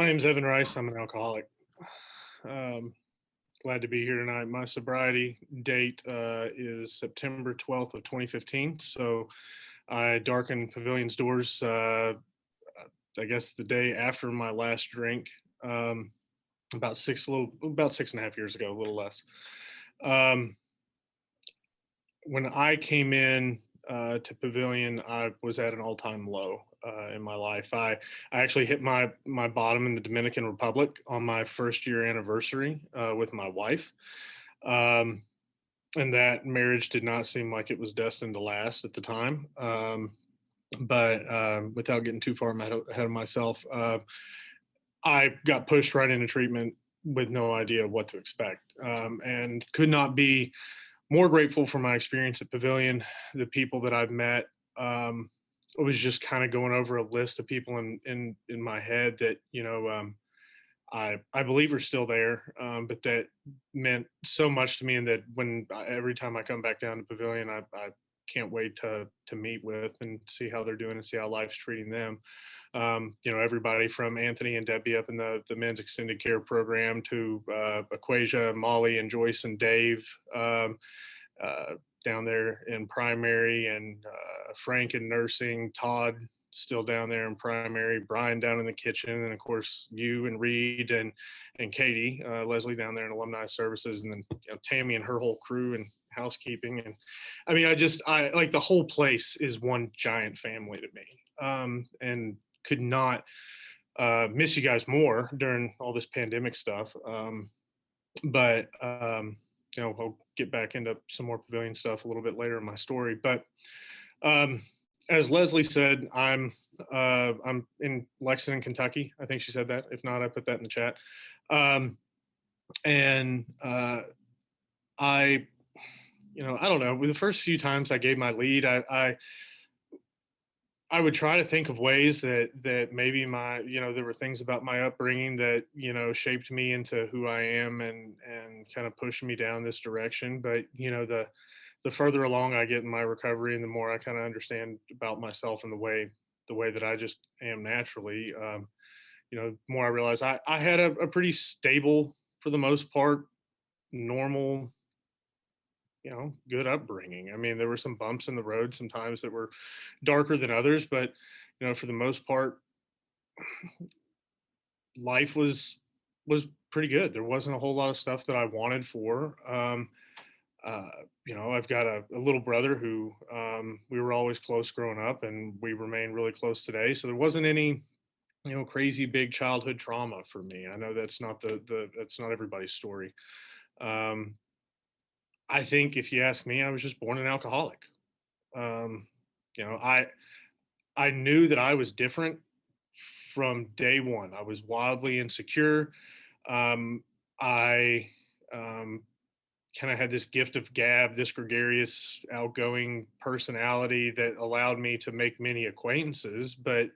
My name's Evan Rice. I'm an alcoholic. Um, Glad to be here tonight. My sobriety date is September 12th of 2015. So I darkened Pavilion's doors, I guess the day after my last drink, um, about 6.5 years ago, a little less. Um, when I came in to Pavilion, I was at an all-time low in my life. I actually hit my bottom in the Dominican Republic on my first year anniversary with my wife, um, and that marriage did not seem like it was destined to last at the time. But without getting too far ahead of myself, I got pushed right into treatment with no idea what to expect, and could not be more grateful for my experience at Pavilion, the people that I've met. I was just kind of going over a list of people in my head that I believe are still there, but that meant so much to me, and that every time I come back down to Pavilion, I can't wait to meet with and see how they're doing and see how life's treating them. Everybody from Anthony and Debbie up in the men's extended care program to Aquasia, Molly, and Joyce and Dave. Uh, Down there in primary, and Frank in nursing, Todd still down there in primary, Brian down in the kitchen, and of course you and Reed and Katie, Leslie down there in Alumni Services, and then Tammy and her whole crew and housekeeping. And I mean, I like the whole place is one giant family to me, and could not miss you guys more during all this pandemic stuff. But I'll get back into some more Pavilion stuff a little bit later in my story. But um, as Leslie said, I'm in Lexington, Kentucky. I think she said that. If not, I put that in the chat. Um, and I, I don't know. With the first few times I gave my lead, I would try to think of ways that maybe there were things about my upbringing that shaped me into who I am, and kind of pushed me down this direction. But the further along I get in my recovery, and the more I kind of understand about myself and the way that I just am naturally, the more I realize I had a pretty stable, for the most part, normal, good upbringing. I mean, there were some bumps in the road sometimes that were darker than others, but for the most part, life was pretty good. There wasn't a whole lot of stuff that I wanted for. I've got a little brother who we were always close growing up, and we remain really close today. So there wasn't any crazy big childhood trauma for me. I know that's not that's not everybody's story. Um, I think if you ask me, I was just born an alcoholic. Um, you know, I knew that I was different from day one. I was wildly insecure. I kind of had this gift of gab, this gregarious, outgoing personality that allowed me to make many acquaintances, but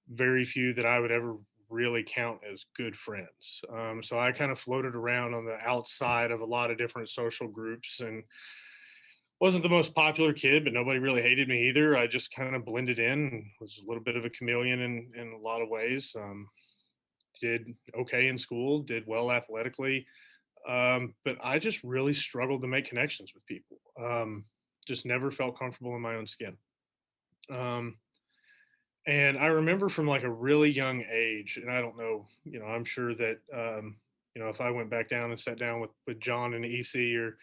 very few that I would ever really count as good friends. So I kind of floated around on the outside of a lot of different social groups, and wasn't the most popular kid, but nobody really hated me either. I just kind of blended in and was a little bit of a chameleon in a lot of ways. Did okay in school, did well athletically, but I just really struggled to make connections with people. Just never felt comfortable in my own skin. Um, and I remember from like a really young age, and I don't know, I'm sure that if I went back down and sat down with John and EC, or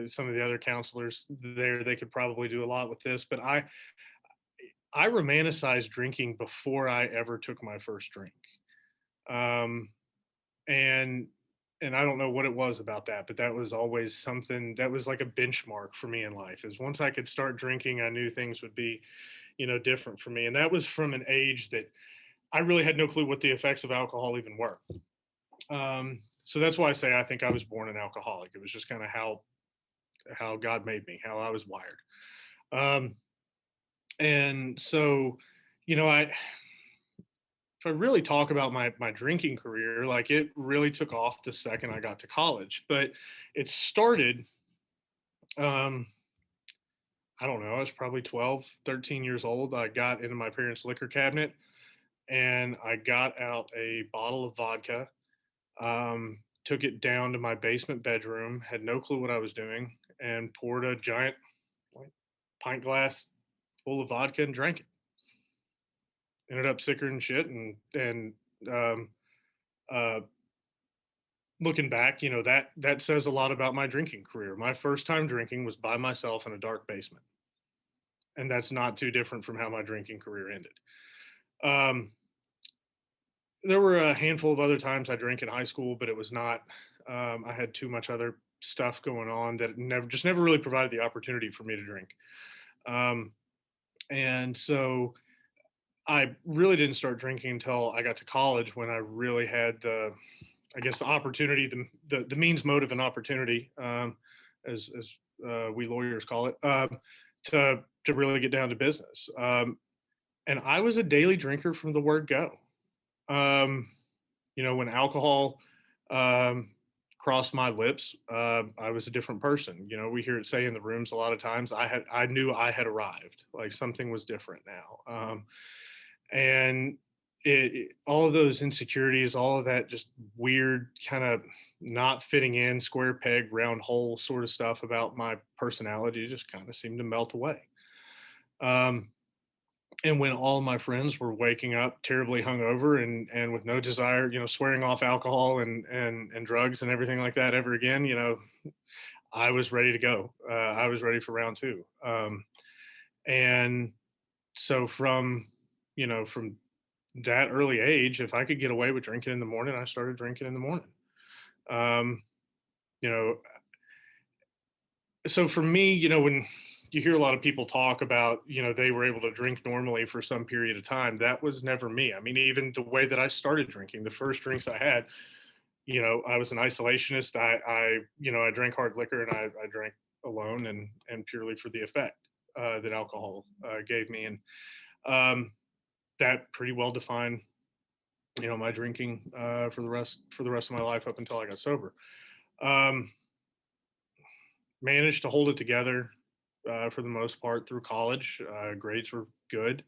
some of the other counselors there, they could probably do a lot with this. But I romanticized drinking before I ever took my first drink. Um, and and I don't know what it was about that, but that was always something that was like a benchmark for me in life. Is once I could start drinking, I knew things would be, different for me. And that was from an age that I really had no clue what the effects of alcohol even were. So that's why I say I think I was born an alcoholic. It was just kind of how God made me, how I was wired. Um, and so, I if I really talk about my drinking career, like it really took off the second I got to college. But it started, um, I don't know, I was probably 12, 13 years old. I got into my parents' liquor cabinet, and I got out a bottle of vodka, took it down to my basement bedroom, had no clue what I was doing, and poured a giant, like, pint glass full of vodka and drank it. Ended up sicker than shit, and um, uh, looking back, that says a lot about my drinking career. My first time drinking was by myself in a dark basement, and that's not too different from how my drinking career ended. Um, there were a handful of other times I drank in high school, but it was not. I had too much other stuff going on that never really provided the opportunity for me to drink. Um, and so I really didn't start drinking until I got to college, when I really had I guess, the opportunity, the means, motive, and opportunity, as we lawyers call it, to really get down to business. And I was a daily drinker from the word go. Um, when alcohol um, crossed my lips, I was a different person. We hear it say in the rooms a lot of times. I knew I had arrived. Like, something was different now. And all of those insecurities, all of that just weird kind of not fitting in, square peg, round hole sort of stuff about my personality just kind of seemed to melt away. Um, and when all my friends were waking up terribly hungover and with no desire, swearing off alcohol and drugs and everything like that ever again, I was ready to go. I was ready for round two. And so from that early age, if I could get away with drinking in the morning, I started drinking in the morning. Um, you know, so for me, when you hear a lot of people talk about, they were able to drink normally for some period of time, that was never me. I mean, even the way that I started drinking, the first drinks I had, I was an isolationist. I drank hard liquor, and I drank alone and purely for the effect that alcohol gave me. And um, that pretty well defined, my drinking for the rest of my life up until I got sober. Um, Managed to hold it together for the most part through college. Grades were good.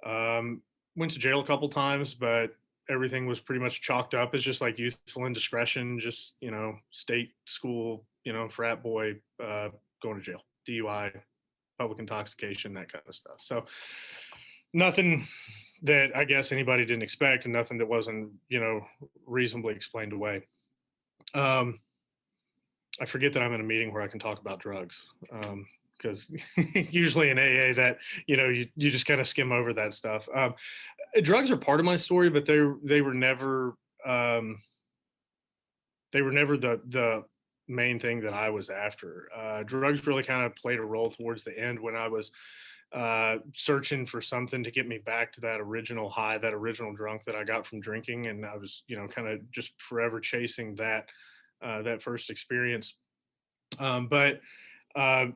Um, Went to jail a couple times, but everything was pretty much chalked up as just like youthful indiscretion, just state school, frat boy, going to jail, DUI, public intoxication, that kind of stuff. So nothing that I guess anybody didn't expect, and nothing that wasn't reasonably explained away. Um, I forget that I'm in a meeting where I can talk about drugs, because usually in AA that you just kind of skim over that stuff. Drugs are part of my story, but um, they were never the main thing that I was after. Drugs really kind of played a role towards the end, when I was searching for something to get me back to that original high, that original drunk that I got from drinking, and I was kind of just forever chasing that first experience. But uh,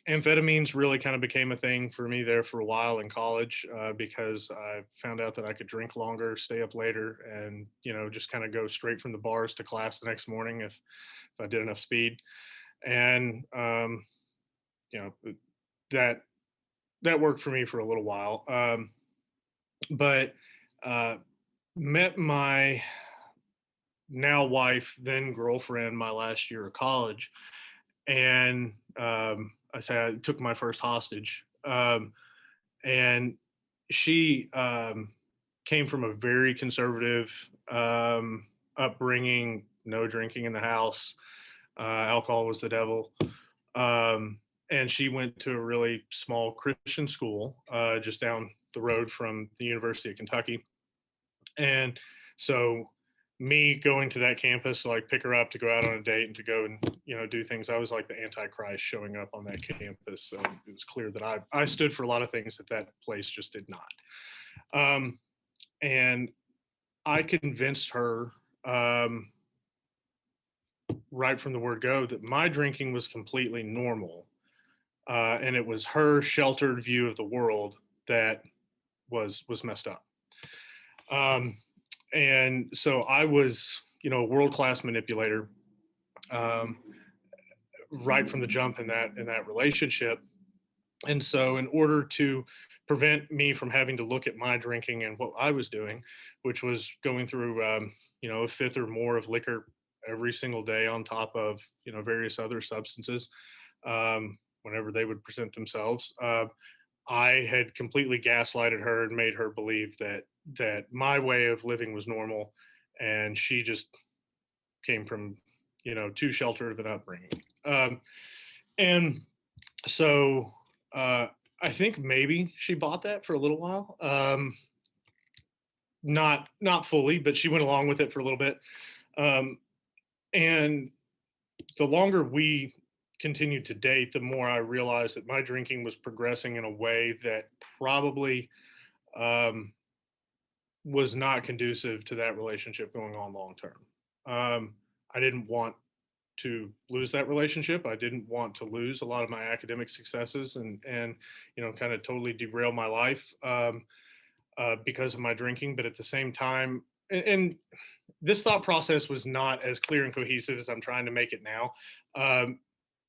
amphetamines really kind of became a thing for me there for a while in college, because I found out that I could drink longer, stay up later, and just kind of go straight from the bars to class the next morning if I did enough speed. And you know that that worked for me for a little while. But uh, met my now wife, then girlfriend, my last year of college, and I say I took my first hostage. And she came from a very conservative upbringing, no drinking in the house, alcohol was the devil. And she went to a really small Christian school just down the road from the University of Kentucky. And so me going to that campus to like pick her up to go out on a date and to go and do things, I was like the antichrist showing up on that campus. And it was clear that I stood for a lot of things that that place just did not. And I convinced her right from the word go that my drinking was completely normal, and it was her sheltered view of the world that was messed up. Um, and so I was, a world class manipulator, um, right from the jump in that relationship. And so, in order to prevent me from having to look at my drinking and what I was doing, which was going through, a fifth or more of liquor every single day on top of, various other substances, whenever they would present themselves. I had completely gaslighted her and made her believe that my way of living was normal, and she just came from, too sheltered of an upbringing. And so I think maybe she bought that for a little while. Not fully, but she went along with it for a little bit. Um, and the longer we continued to date, the more I realized that my drinking was progressing in a way that probably um, was not conducive to that relationship going on long term. I didn't want to lose that relationship. I didn't want to lose a lot of my academic successes and kind of totally derail my life because of my drinking. But at the same time, and this thought process was not as clear and cohesive as I'm trying to make it now. Um,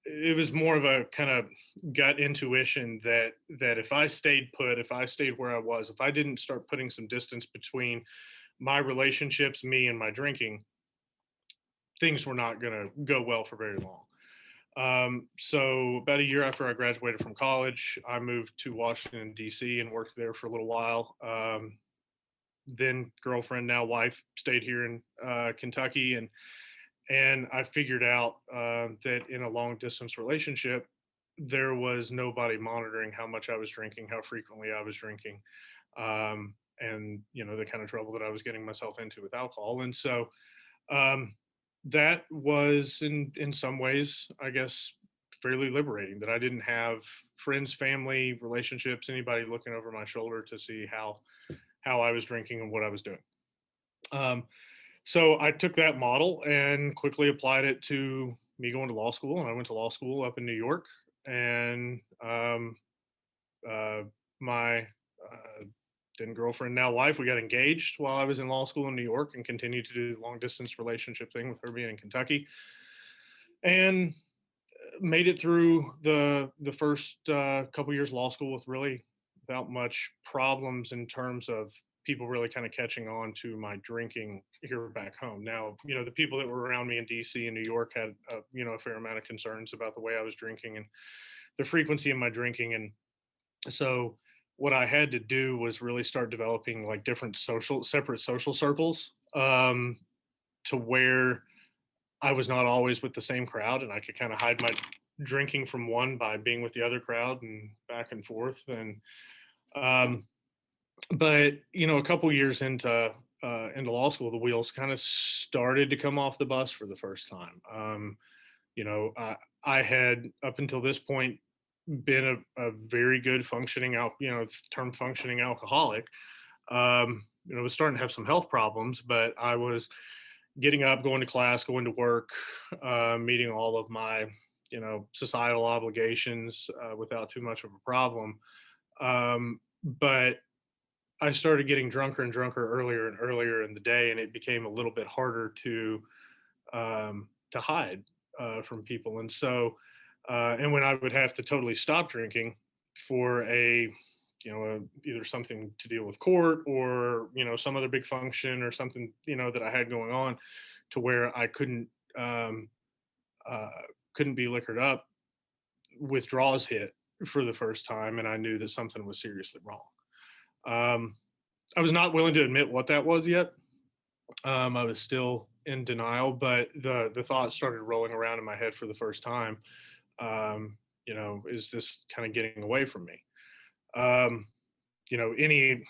it was more of a kind of gut intuition that if I stayed put, if I stayed where I was, if I didn't start putting some distance between my relationships, me, and my drinking, things were not going to go well for very long. So about a year after I graduated from college, I moved to Washington D.C. and worked there for a little while. Then girlfriend, now wife, stayed here in Kentucky, and I figured out that in a long distance relationship, there was nobody monitoring how much I was drinking, how frequently I was drinking, and the kind of trouble that I was getting myself into with alcohol. And so um, that was in some ways, I guess, fairly liberating. That I didn't have friends, family, relationships, anybody looking over my shoulder to see how I was drinking and what I was doing. Um, so I took that model and quickly applied it to me going to law school. And I went to law school up in New York. And uh, my then girlfriend, now wife, we got engaged while I was in law school in New York and continued to do the long distance relationship thing with her being in Kentucky. And made it through the first couple years of law school with really without much problems in terms of people really kind of catching on to my drinking here back home. Now, the people that were around me in DC and New York had, a fair amount of concerns about the way I was drinking and the frequency of my drinking. And so what I had to do was really start developing like different separate social circles to where I was not always with the same crowd, and I could kind of hide my drinking from one by being with the other crowd and back and forth. And um, but a couple years into law school, the wheels kind of started to come off the bus for the first time. You know, I had up until this point been a very good functioning out, term functioning alcoholic. Was starting to have some health problems, but I was getting up, going to class, going to work, meeting all of my, societal obligations without too much of a problem. But I started getting drunker and drunker earlier and earlier in the day, and it became a little bit harder to hide from people. And so, and when I would have to totally stop drinking for either something to deal with court or some other big function or something that I had going on, to where I um, uh, couldn't be liquored up, withdrawals hit for the first time, and I knew that something was seriously wrong. Um, I was not willing to admit what that was yet. I was still in denial, but the thought started rolling around in my head for the first time. Um, is this kind of getting away from me? Um, any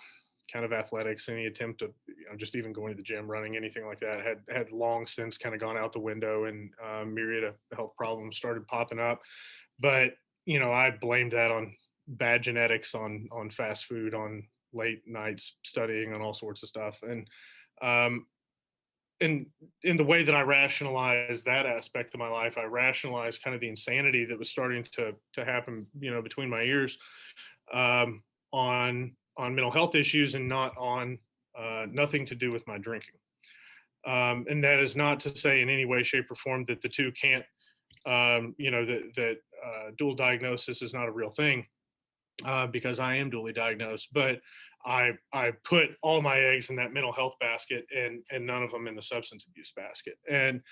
kind of athletics, any attempt to, just even going to the gym, running, anything like that, had long since kind of gone out the window, and myriad of health problems started popping up. But I blamed that on bad genetics, on fast food, on late nights studying, on all sorts of stuff. Um, and in the way that I rationalized that aspect of my life, I rationalized kind of the insanity that was starting to happen, between my ears, on mental health issues, and not on nothing to do with my drinking. And that is not to say in any way, shape, or form that the two can't, that dual diagnosis is not a real thing. because I am dually diagnosed, but I put all my eggs in that mental health basket and none of them in the substance abuse basket. And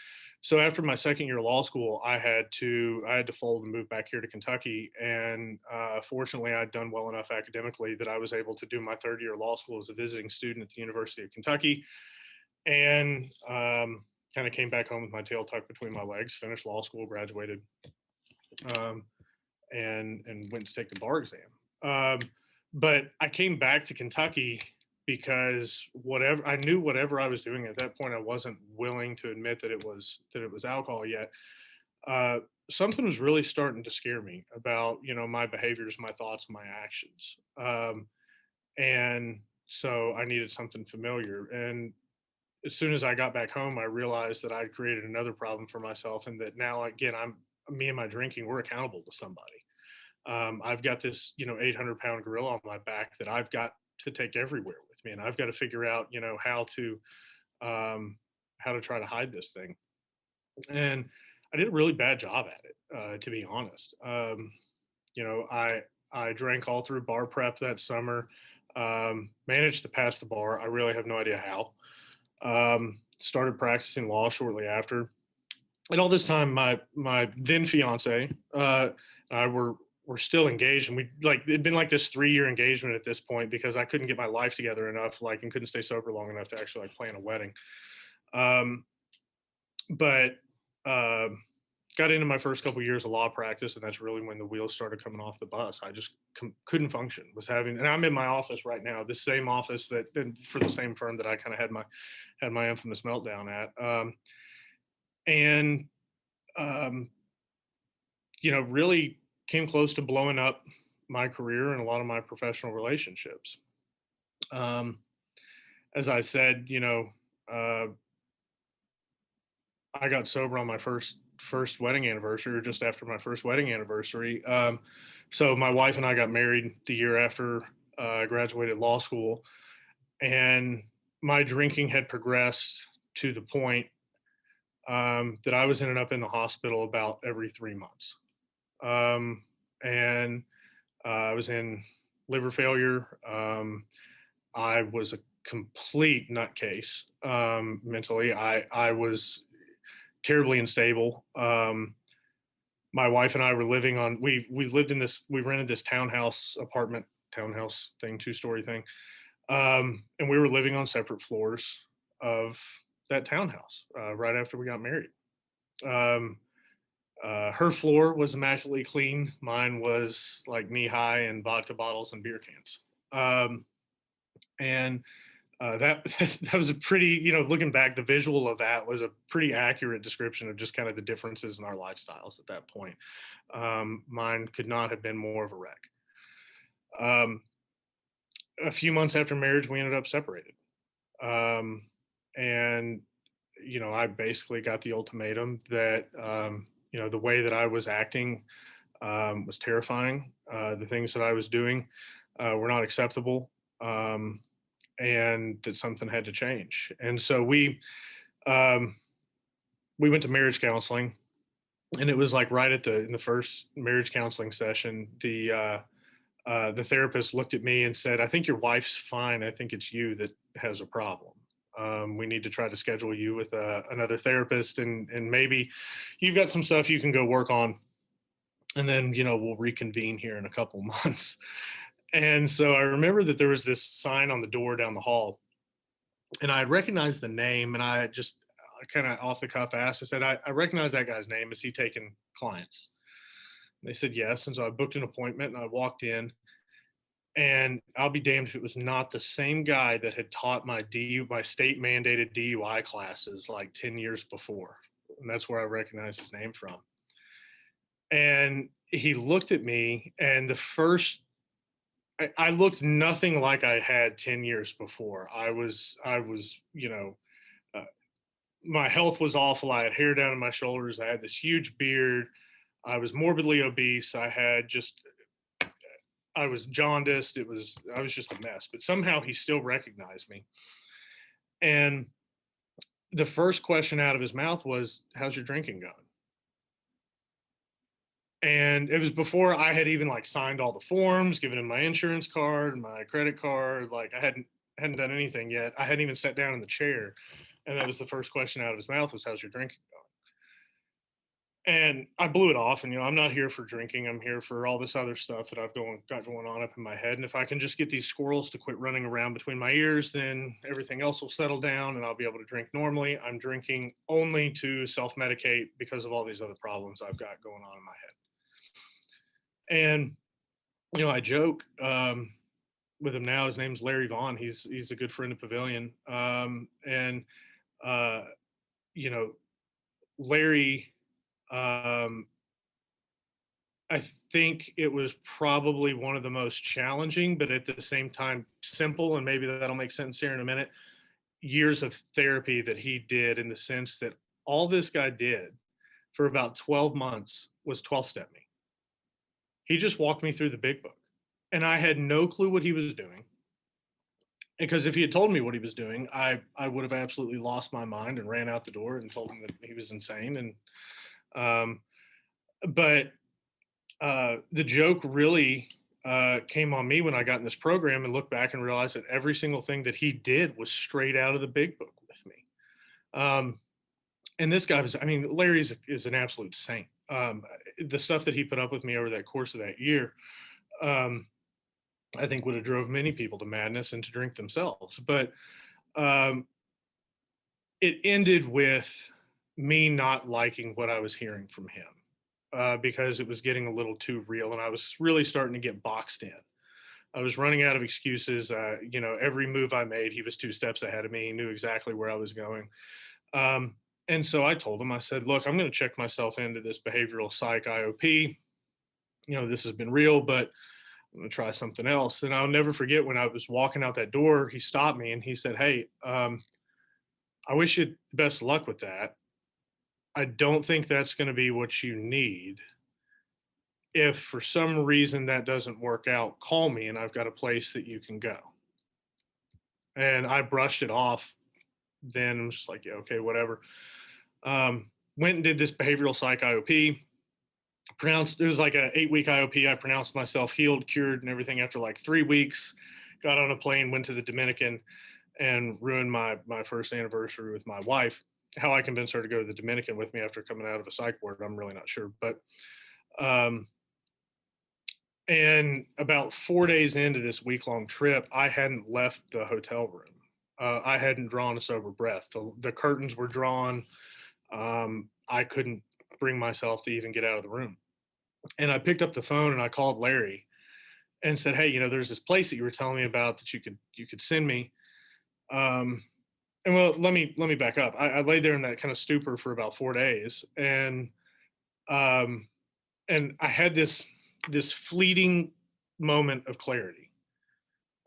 so after my second year of law school, I had to fold and move back here to Kentucky. And fortunately, I'd done well enough academically that I was able to do my third year of law school as a visiting student at the University of Kentucky, and kind of came back home with my tail tucked between my legs. Finished law school, graduated, um, and went to take the bar exam. Um, but I came back to Kentucky because whatever I was doing at that point, I wasn't willing to admit that it was alcohol yet. Uh, Something was really starting to scare me about my behaviors, my thoughts, my actions, and so I needed something familiar. And as soon as I got back home, I realized that I'd created another problem for myself, and that now again I'm me and my drinking, we're accountable to somebody. I've got this 800-pound gorilla on my back that I've got to take everywhere with me, and I've got to figure out um, how to try to hide this thing. And I did a really bad job at it, to be honest. I drank all through bar prep that summer. Managed to pass the bar. I really have no idea how. Started practicing law shortly after, and all this time, my then fiance, and I were still engaged, and we like it'd been like this 3 year engagement at this point because I couldn't get my life together enough, like, and couldn't stay sober long enough to actually like plan a wedding. Um, but uh, got into my first couple years of law practice, and that's really when the wheels started coming off the bus. I just couldn't function. Was having, and I'm in my office right now, this same office that for the same firm that I kind of had my infamous meltdown at, and um, really came close to blowing up my career and a lot of my professional relationships. Um, as I said, uh, I got sober on my first wedding anniversary, or just after my first wedding anniversary. So my wife and I got married the year after I graduated law school, and my drinking had progressed to the point that I was ended up in the hospital about every 3 months. And I was in liver failure. I was a complete nutcase mentally. I was terribly unstable. My wife and I were living on. We lived in this. We rented this townhouse thing, 2-story thing, and we were living on separate floors of that townhouse right after we got married. Um, Her floor was immaculately clean. Mine was like knee high in vodka bottles and beer cans. And that that was a pretty, looking back, the visual of that was a pretty accurate description of just kind of the differences in our lifestyles at that point. Mine could not have been more of a wreck. Um, a few months after marriage, we ended up separated. Um, and I basically got the ultimatum that the way that I was acting was terrifying. The things that I was doing were not acceptable, and that something had to change. And so um, we went to marriage counseling, and it was like right in the first marriage counseling session, the therapist looked at me and said, "I think your wife's fine. I think it's you that has a problem. We need to try to schedule you with another therapist, and maybe you've got some stuff you can go work on, and then we'll reconvene here in a couple months." And so I remember that there was this sign on the door down the hall, and I recognized the name, and I just kind of off the cuff asked. I said, I recognize that guy's name. Is he taking clients?" And they said yes. And so I booked an appointment, and I walked in, and I'll be damned if it was not the same guy that had taught my state mandated DUI classes like 10 years before. And that's where I recognize his name from. And he looked at me, and I looked nothing like I had 10 years before. I was, uh, my health was awful. I had hair down to my shoulders. I had this huge beard. I was morbidly obese. I was jaundiced. I was just a mess, but somehow he still recognized me. And the first question out of his mouth was, "How's your drinking going?" And it was before I had even like signed all the forms, given him my insurance card, my credit card. Like I hadn't done anything yet. I hadn't even sat down in the chair. And that was the first question out of his mouth was, how's your drinking going? And I blew it off. And, I'm not here for drinking. I'm here for all this other stuff that got going on up in my head. And if I can just get these squirrels to quit running around between my ears, then everything else will settle down and I'll be able to drink normally. I'm drinking only to self medicate because of all these other problems I've got going on in my head. And, I joke with him now. His name's Larry Vaughn. He's a good friend of Pavillon. And, uh, you know, Larry, um, I think it was probably one of the most challenging, but at the same time, simple. And maybe that'll make sense here in a minute. Years of therapy that he did, in the sense that all this guy did for about 12 months was 12 step me. He just walked me through the big book, and I had no clue what he was doing. Because if he had told me what he was doing, I would have absolutely lost my mind and ran out the door and told him that he was insane. And um, but the joke really came on me when I got in this program and looked back and realized that every single thing that he did was straight out of the big book with me. Um, and this guy was, I mean, Larry is an absolute saint. The stuff that he put up with me over that course of that year, um, I think would have drove many people to madness and to drink themselves. But um, it ended with me not liking what I was hearing from him, because it was getting a little too real, and I was really starting to get boxed in. I was running out of excuses. Every move I made, he was two steps ahead of me. He knew exactly where I was going. Um, and so I told him, I said, look, I'm going to check myself into this behavioral psych IOP. This has been real, but I'm going to try something else. And I'll never forget when I was walking out that door, he stopped me and he said, hey, I wish you the best of luck with that. I don't think that's going to be what you need. If for some reason that doesn't work out, call me and I've got a place that you can go. And I brushed it off. Then I'm just like, yeah, okay, whatever. Went and did this behavioral psych IOP. It was like an 8-week IOP. I pronounced myself healed, cured, and everything after like 3 weeks. Got on a plane, went to the Dominican, and ruined my first anniversary with my wife. How I convinced her to go to the Dominican with me after coming out of a psych ward, I'm really not sure. But and about 4 days into this week-long trip, I hadn't left the hotel room. I hadn't drawn a sober breath. The curtains were drawn. I couldn't bring myself to even get out of the room. And I picked up the phone and I called Larry and said, "Hey, there's this place that you were telling me about that you could send me." Um, and well, let me back up. I laid there in that kind of stupor for about 4 days, um, and I had this fleeting moment of clarity,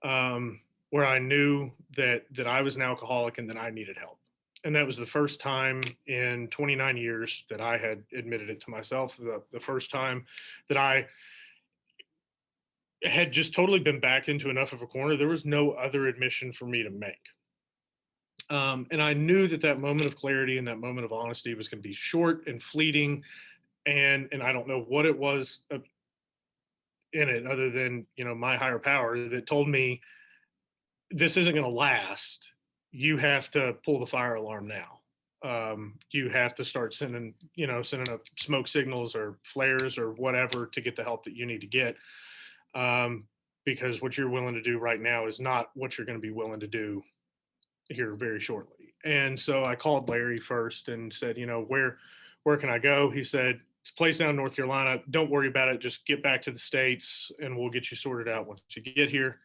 where I knew that I was an alcoholic and that I needed help. And that was the first time in 29 years that I had admitted it to myself. The first time that I had just totally been backed into enough of a corner. There was no other admission for me to make. And I knew that moment of clarity and that moment of honesty was going to be short and fleeting. And I don't know what it was in it, other than, my higher power that told me this isn't going to last. You have to pull the fire alarm now. You have to start sending up smoke signals or flares or whatever to get the help that you need to get. Because what you're willing to do right now is not what you're going to be willing to do here very shortly. And so I called Larry first and said, where can I go? He said, it's a place down in North Carolina. Don't worry about it. Just get back to the States and we'll get you sorted out once you get here.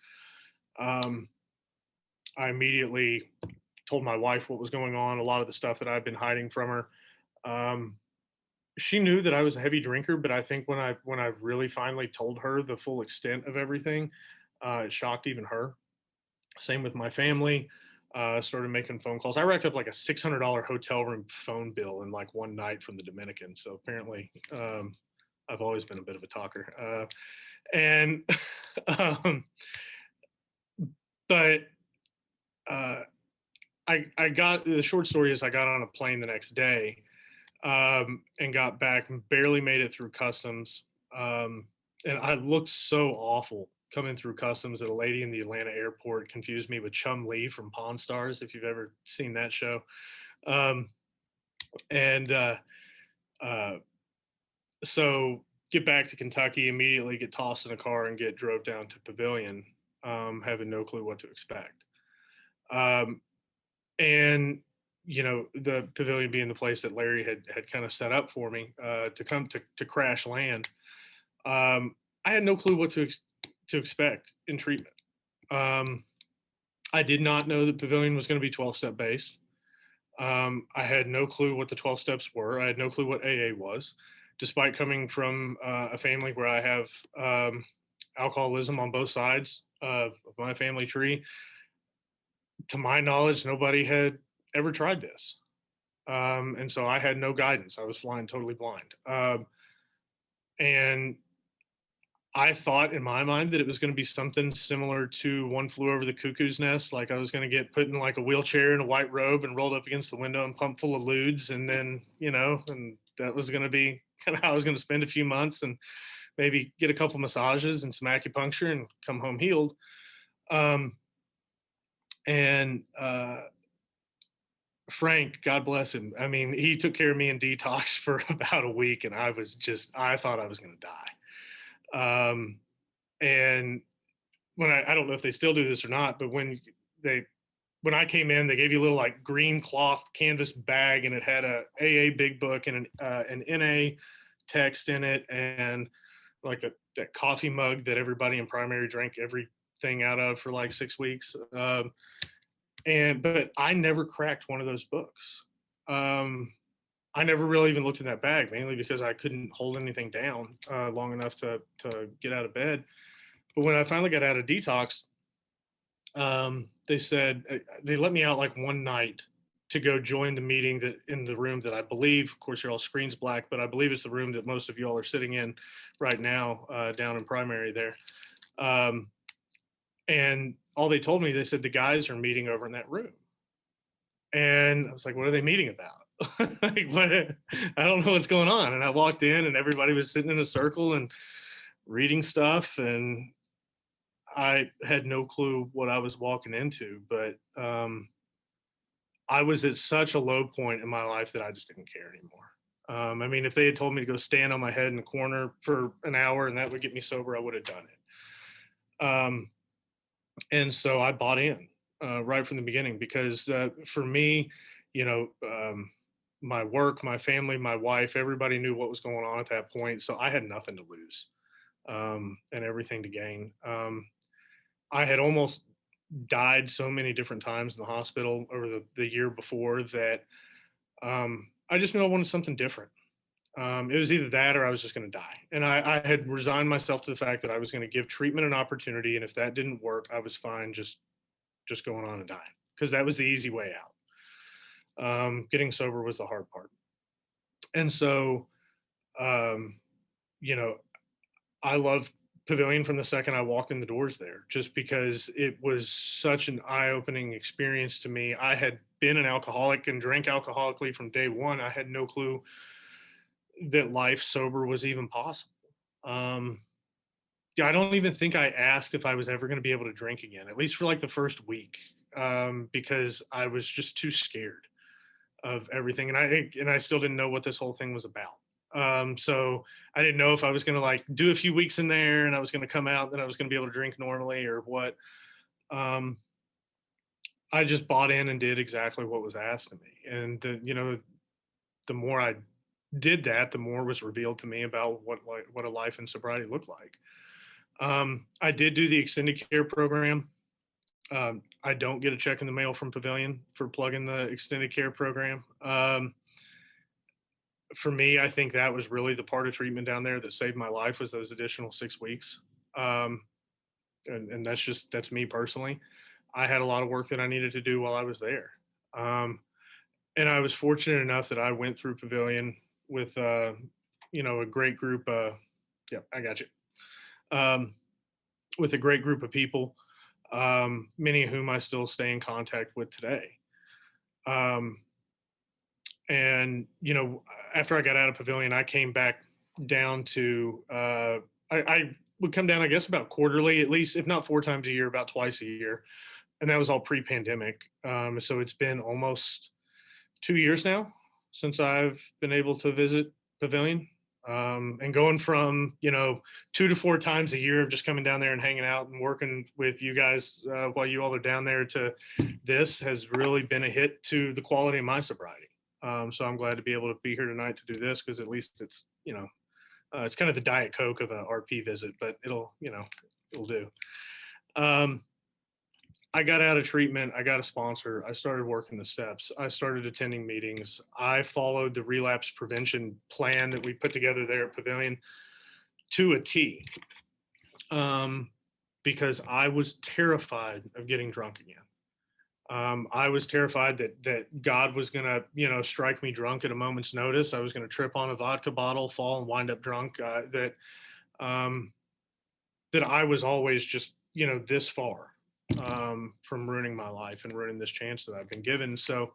I immediately told my wife what was going on, a lot of the stuff that I've been hiding from her. She knew that I was a heavy drinker, but I think when I really finally told her the full extent of everything, it shocked even her. Same with my family. Started making phone calls. I racked up like a $600 hotel room phone bill in like one night from the Dominican. So apparently, I've always been a bit of a talker. And um, but I got the short story is I got on a plane the next day. and got back and barely made it through customs. And I looked so awful coming through customs that a lady in the Atlanta airport confused me with Chum Lee from Pawn Stars, if you've ever seen that show. Um, and uh, so get back to Kentucky, immediately get tossed in a car and get drove down to Pavillon, having no clue what to expect. Um, and the Pavillon being the place that Larry had kind of set up for me to come to crash land. I had no clue what to expect in treatment. Um, I did not know that Pavillon was going to be 12-step based. I had no clue what the 12 steps were. I had no clue what AA was, despite coming from a family where I have alcoholism on both sides of my family tree. To my knowledge, nobody had ever tried this. And so I had no guidance. I was flying totally blind. And I thought in my mind that it was going to be something similar to One Flew Over the Cuckoo's Nest. Like I was going to get put in like a wheelchair and a white robe and rolled up against the window and pumped full of ludes. And then, and that was going to be kind of how I was going to spend a few months and maybe get a couple massages and some acupuncture and come home healed. Um, and Frank, God bless him. I mean, he took care of me in detox for about a week, and I thought I was going to die. And I don't know if they still do this or not, but when I came in, they gave you a little like green cloth canvas bag, and it had a AA big book and an NA text in it, and like that coffee mug that everybody in primary drank everything out of for like 6 weeks. But I never cracked one of those books. I never really even looked in that bag, mainly because I couldn't hold anything down long enough to get out of bed. But when I finally got out of detox, they said they let me out like one night to go join the meeting that in the room that I believe, of course, your all screens black, but I believe it's the room that most of y'all are sitting in right now down in primary there. Um, and all they told me, they said the guys are meeting over in that room. And I was like, what are they meeting about? Like, what? I don't know what's going on. And I walked in and everybody was sitting in a circle and reading stuff. And I had no clue what I was walking into, but I was at such a low point in my life that I just didn't care anymore. I mean, if they had told me to go stand on my head in the corner for an hour and that would get me sober, I would have done it. And so I bought in right from the beginning because for me, my work, my family, my wife, everybody knew what was going on at that point. So I had nothing to lose and everything to gain. I had almost died so many different times in the hospital over the year before that I just knew I wanted something different. It was either that or I was just going to die. And I had resigned myself to the fact that I was going to give treatment an opportunity. And if that didn't work, I was fine just going on and dying because that was the easy way out. Getting sober was the hard part. And so, um, you know, I loved Pavillon from the second I walked in the doors there, just because it was such an eye-opening experience to me. I had been an alcoholic and drank alcoholically from day one. I had no clue that life sober was even possible. Um, yeah, I don't even think I asked if I was ever going to be able to drink again, at least for like the first week, because I was just too scared of everything, and I still didn't know what this whole thing was about. So I didn't know if I was going to like do a few weeks in there and I was going to come out, then I was going to be able to drink normally or what. Um, I just bought in and did exactly what was asked of me, and the more I did that, the more was revealed to me about what a life in sobriety looked like. I did do the extended care program. I don't get a check in the mail from Pavillon for plugging the extended care program. For me, I think that was really the part of treatment down there that saved my life was those additional 6 weeks. Um, and that's me personally. I had a lot of work that I needed to do while I was there. Um, and I was fortunate enough that I went through Pavillon with, a great group. Yeah, I got you. Um, with a great group of people, many of whom I still stay in contact with today. Um, And, after I got out of Pavilion, I came back down to, I would come down, I guess, about quarterly, at least, if not 4 times a year, about twice a year. And that was all pre-pandemic. So it's been almost 2 years now since I've been able to visit Pavilion. And going from 2 to 4 times a year of just coming down there and hanging out and working with you guys while you all are down there to this has really been a hit to the quality of my sobriety. So I'm glad to be able to be here tonight to do this, because at least it's kind of the Diet Coke of a RP visit, but it'll do. I got out of treatment. I got a sponsor. I started working the steps. I started attending meetings. I followed the relapse prevention plan that we put together there at Pavilion to a T, because I was terrified of getting drunk again. I was terrified that God was going to, strike me drunk at a moment's notice. I was going to trip on a vodka bottle, fall, and wind up drunk. That I was always just, this far from ruining my life and ruining this chance that I've been given. So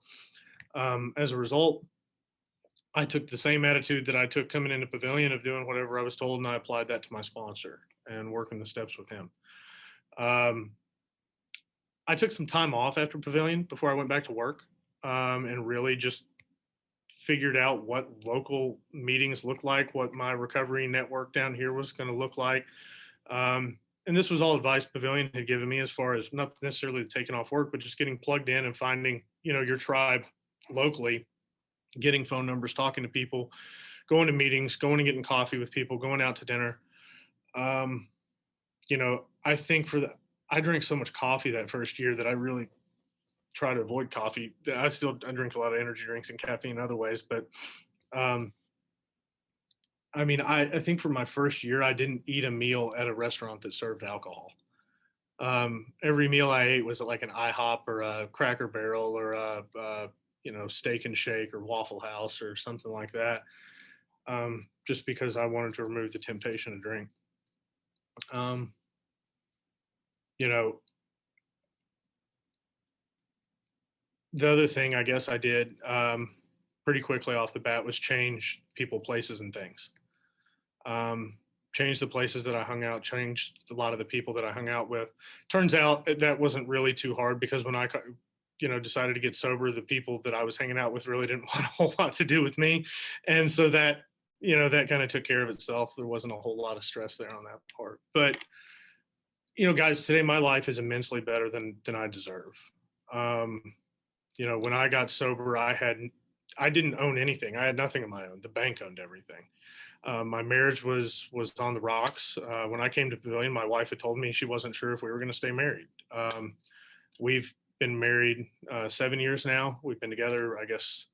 as a result, I took the same attitude that I took coming into Pavilion of doing whatever I was told, and I applied that to my sponsor and working the steps with him. I took some time off after Pavilion before I went back to work, and really just figured out what local meetings looked like, what my recovery network down here was going to look like. And this was all advice Pavilion had given me, as far as not necessarily taking off work, but just getting plugged in and finding, your tribe locally, getting phone numbers, talking to people, going to meetings, going and getting coffee with people, going out to dinner. I think I drank so much coffee that first year that I really try to avoid coffee. I drink a lot of energy drinks and caffeine in other ways, but I think for my first year, I didn't eat a meal at a restaurant that served alcohol. Every meal I ate was at like an IHOP or a Cracker Barrel or a Steak and Shake or Waffle House or something like that, just because I wanted to remove the temptation to drink. The other thing I guess I did pretty quickly off the bat was change people, places, and things. Changed the places that I hung out, changed a lot of the people that I hung out with. Turns out that wasn't really too hard, because when I decided to get sober, the people that I was hanging out with really didn't want a whole lot to do with me. And so that kind of took care of itself. There wasn't a whole lot of stress there on that part. But, guys, today my life is immensely better than I deserve. When I got sober, I didn't own anything. I had nothing of my own. The bank owned everything. My marriage was on the rocks. When I came to Pavilion, my wife had told me she wasn't sure if we were going to stay married. We've been married 7 years now. We've been together, I guess,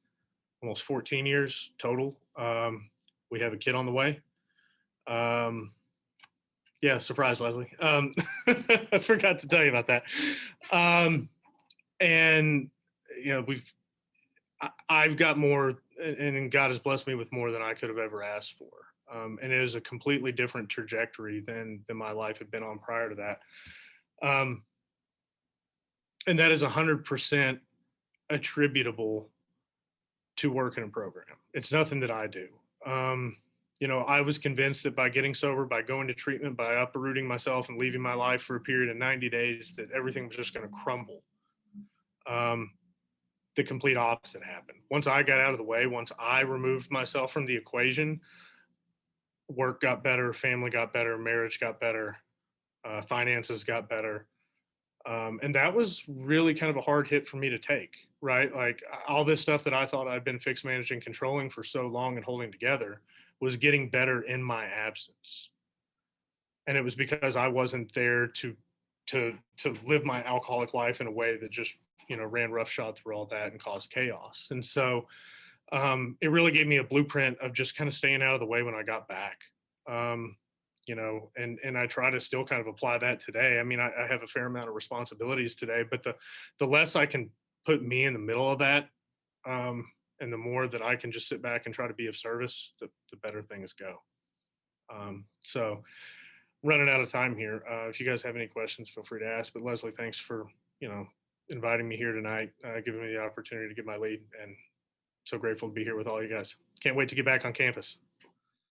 almost 14 years total. We have a kid on the way. Yeah, surprise, Leslie. I forgot to tell you about that. And I've got more, and God has blessed me with more than I could have ever asked for. And it is a completely different trajectory than my life had been on prior to that. And that is 100% attributable to work in a program. It's nothing that I do. I was convinced that by getting sober, by going to treatment, by uprooting myself and leaving my life for a period of 90 days, that everything was just going to crumble. The complete opposite happened. Once I got out of the way, once I removed myself from the equation, work got better, family got better, marriage got better, finances got better. And that was really kind of a hard hit for me to take, right? Like, all this stuff that I thought I'd been fixed, managing, controlling for so long and holding together was getting better in my absence. And it was because I wasn't there to live my alcoholic life in a way that just, ran roughshod through all that and caused chaos. And so it really gave me a blueprint of just kind of staying out of the way when I got back. And I try to still kind of apply that today. I have a fair amount of responsibilities today, but the less I can put me in the middle of that, and the more that I can just sit back and try to be of service, the better things go. So running out of time here. If you guys have any questions, feel free to ask. But Leslie, thanks for, inviting me here tonight, giving me the opportunity to get my lead. And So grateful to be here with all you guys. Can't wait to get back on campus.